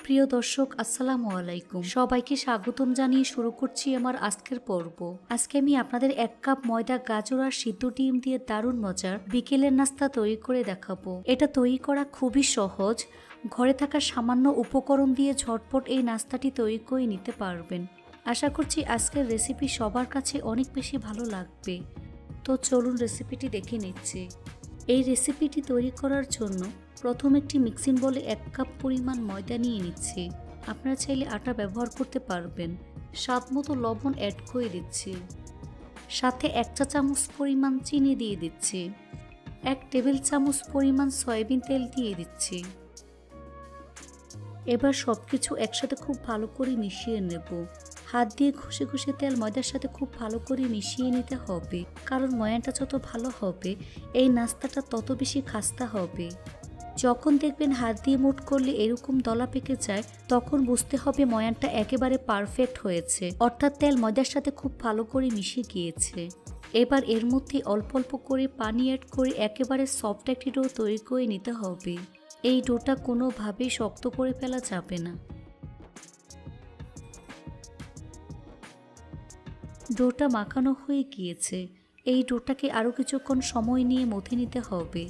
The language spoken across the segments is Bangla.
প্রিয় দর্শক, আসসালামু আলাইকুম। সবাইকে স্বাগতম জানিয়ে শুরু করছি আমার আজকের পর্ব। আজকে আমি আপনাদের 1 কাপ ময়দা, গাজর আর সিদ্ধ ডিম দিয়ে দারুণ মজার বিকেলের নাস্তা তৈরি করে দেখাবো। এটা তৈরি করা খুবই সহজ। ঘরে থাকা সামান্য উপকরণ দিয়ে ঝটপট এই নাস্তাটি তৈরি করে নিতে পারবেন। আশা করছি আজকের রেসিপি সবার কাছে অনেক বেশি ভালো লাগবে। তো চলুন রেসিপিটি দেখে নিচ্ছি। এই রেসিপিটি তৈরি করার জন্য প্রথম একটি মিক্সিং বলে 1 কাপ পরিমাণ ময়দা নিয়ে নিচ্ছি। আপনারা চাইলে আটা ব্যবহার করতে পারবেন। স্বাদ মতো লবণ অ্যাড করে দিচ্ছি। সাথে 1 চা চামচ পরিমাণ চিনি দিয়ে দিচ্ছি। 1 টেবিল চামচ পরিমাণ সয়াবিন তেল দিয়ে দিচ্ছি। এবার সবকিছু একসাথে খুব ভালো করে মিশিয়ে নেব। হাত দিয়ে ঘষে ঘষে তেল ময়দার সাথে খুব ভালো করে মিশিয়ে নিতে হবে, কারণ ময়ানটা যত ভালো হবে এই নাস্তাটা তত বেশি খাস্তা হবে। যখন দেখবেন হাত দিয়ে মুঠ করলে এরকম দলা পেকে যায়, তখন বুঝতে হবে ময়ানটা একেবারে পারফেক্ট হয়েছে, অর্থাৎ তেল ময়দার সাথে খুব ভালো করে মিশে গিয়েছে। এবার এর মধ্যে অল্প অল্প করে পানি অ্যাড করে একেবারে সফট একটি ডো তৈরি করে নিতে হবে। এই ডোটা কোনোভাবেই শক্ত করে ফেলা যাবে না। ডোটা মাখানো হয়ে গিয়েছে। এই ডোটাকে আরও কিছুক্ষণ সময় নিয়ে মথে নিতে হবে।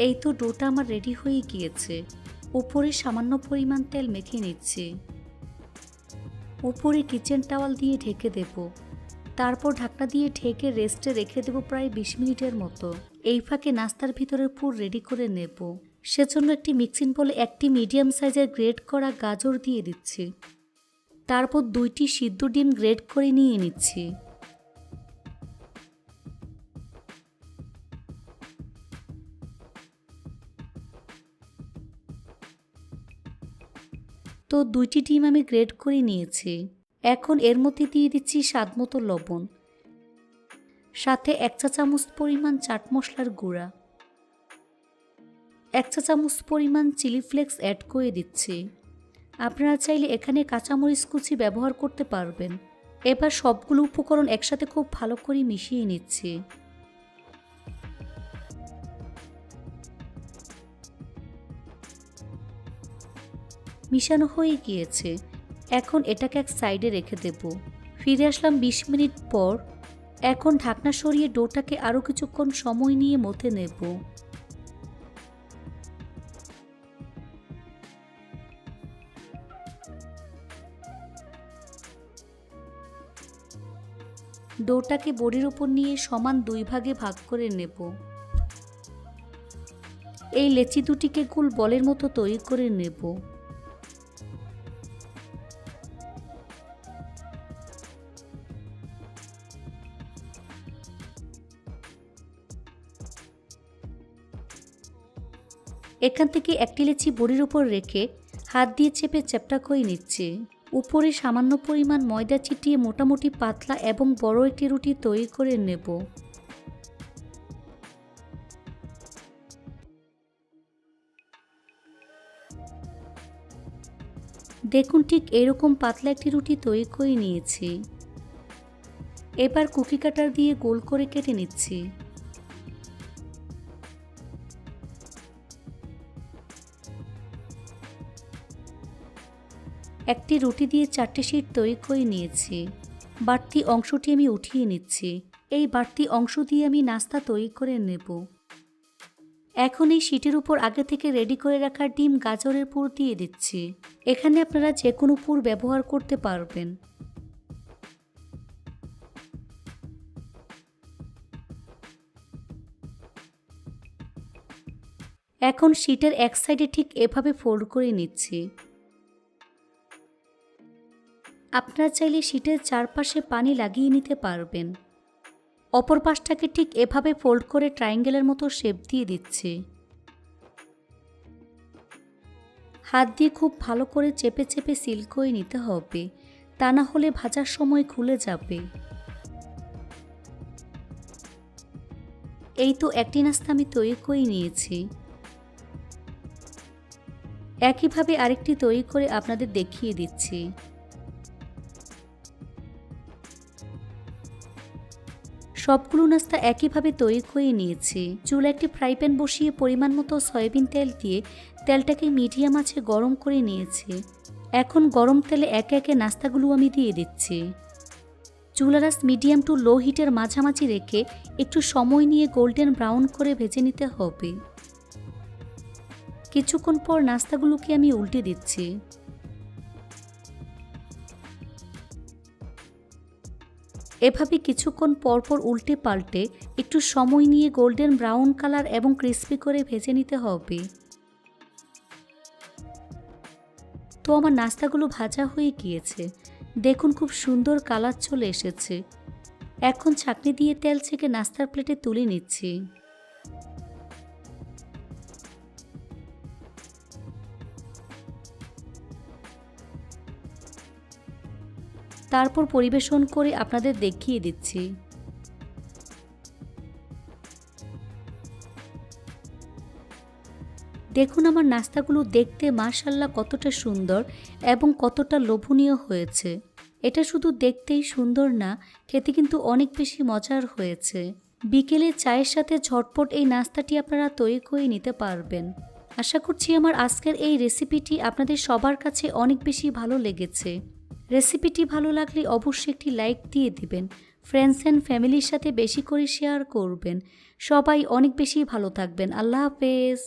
এই তো ডোটা আমার রেডি হয়ে গিয়েছে। উপরে সামান্য পরিমাণ তেল মেখে নিচ্ছি। উপরে কিচেন টাওয়াল দিয়ে ঢেকে দেব। তারপর ঢাকনা দিয়ে ঢেকে রেস্টে রেখে দেব প্রায় 20 মিনিটের মতো। এই ফাঁকে নাস্তার ভিতরের পুর রেডি করে নেব। সেজন্য একটি মিক্সিং বলে একটি মিডিয়াম সাইজের গ্রেট করা গাজর দিয়ে দিচ্ছি। তারপর 2টি সিদ্ধ ডিম গ্রেট করে নিয়ে নিচ্ছি। তো 2টি ডিম আমি গ্রেট করে নিয়েছি। এখন এর মধ্যে দিয়ে দিচ্ছি স্বাদ মতো লবণ, সাথে 1 চা চামচ পরিমাণ চাট মশলার গুঁড়া, 1 চা চামচ পরিমাণ চিলি ফ্লেক্স অ্যাড করে দিচ্ছি। আপনারা চাইলে এখানে কাঁচামরিচ কুচি ব্যবহার করতে পারবেন। এবার সবগুলো উপকরণ একসাথে খুব ভালো করে মিশিয়ে নিচ্ছি। মিশানো হয়ে গিয়েছে। এখন এটাকে এক সাইডে রেখে দেব। ফিরে আসলাম 20 মিনিট পর। এখন ঢাকনা সরিয়ে ডোটাকে আরও কিছুক্ষণ সময় নিয়ে মথে নেব। ডোটাকে বড়ির উপর নিয়ে সমান 2 ভাগে ভাগ করে নেব। এই লেচি দুটিকে গোল বলের মতো তৈরি করে নেব। এখান থেকে একটি লেচি বড়ির উপর রেখে হাত দিয়ে চেপে চ্যাপ্টা করে নিচ্ছে। উপরে সামান্য পরিমাণ ময়দা ছিটিয়ে মোটামুটি পাতলা এবং বড় একটি রুটি তৈরি করে নেব। দেখুন, ঠিক এরকম পাতলা একটি রুটি তৈরি করে নিয়েছি। এবার কুকি কাটার দিয়ে গোল করে কেটে নিচ্ছি। একটি রুটি দিয়ে 4টে শীট তৈরি করে নিয়েছি। বাড়তি অংশটি আমি উঠিয়ে নিচ্ছি। এই বাড়তি অংশ দিয়ে আমি নাস্তা তৈরি করে নেব। এখন এই শীটের উপর আগে থেকে রেডি করে রাখা ডিম, গাজরের পুর দিয়ে দিচ্ছি। এখানে আপনারা যে কোনো পুর ব্যবহার করতে পারবেন। এখন শীটের এক সাইডে ঠিক এভাবে ফোল্ড করে নিচ্ছি। আপনারা চাইলে শীটের চারপাশে পানি লাগিয়ে নিতে পারবেন। অপর পাশটাকে ঠিক এভাবে ফোল্ড করে ট্রায়াঙ্গেলের মতো শেপ দিয়ে দিচ্ছি। হাত দিয়ে খুব ভালো করে চেপে চেপে সিল করে নিতে হবে, তা না হলে ভাজার সময় খুলে যাবে। এই তো একটি নাস্তা আমি তৈরি করে নিয়েছি। একইভাবে আরেকটি তৈরি করে আপনাদের দেখিয়ে দিচ্ছি। সবগুলো নাস্তা একইভাবে তৈরি করে নিয়েছি। চুলা একটি ফ্রাই প্যান বসিয়ে পরিমাণ মতো সয়াবিন তেল দিয়ে তেলটাকে মিডিয়াম আঁচে গরম করে নিয়েছি। এখন গরম তেলে একে একে নাস্তাগুলো আমি দিয়ে দিচ্ছি। চুলার আঁচ মিডিয়াম টু লো হিটের মাঝামাঝি রেখে একটু সময় নিয়ে গোল্ডেন ব্রাউন করে ভেজে নিতে হবে। কিছুক্ষণ পর নাস্তাগুলোকে আমি উল্টে দিচ্ছি। এভাবে কিছুক্ষণ পরপর উল্টে পাল্টে একটু সময় নিয়ে গোল্ডেন ব্রাউন কালার এবং ক্রিস্পি করে ভেজে নিতে হবে। তো আমার নাস্তাগুলো ভাজা হয়ে গিয়েছে, দেখুন খুব সুন্দর কালার চলে এসেছে। এখন ছাঁকনি দিয়ে তেল ছেঁকে নাস্তার প্লেটে তুলে নিচ্ছি। তারপর পরিবেশন করে আপনাদের দেখিয়ে দিচ্ছি। দেখুন আমার নাস্তাগুলো দেখতে মাশাআল্লাহ কতটা সুন্দর এবং কতটা লোভনীয় হয়েছে। এটা শুধু দেখতেই সুন্দর না, খেতে কিন্তু অনেক বেশি মজার হয়েছে। বিকেলে চায়ের সাথে ঝটপট এই নাস্তাটি আপনারা তৈরি করে নিতে পারবেন। আশা করছি আমার আজকের এই রেসিপিটি আপনাদের সবার কাছে অনেক বেশি ভালো লেগেছে। রেসিপিটি ভালো লাগলে অবশ্যই একটি লাইক দিয়ে দিবেন। ফ্রেন্ডস অ্যান্ড ফ্যামিলির সাথে বেশি করে শেয়ার করবেন। সবাই অনেক বেশি ভালো থাকবেন। আল্লাহ হাফেজ।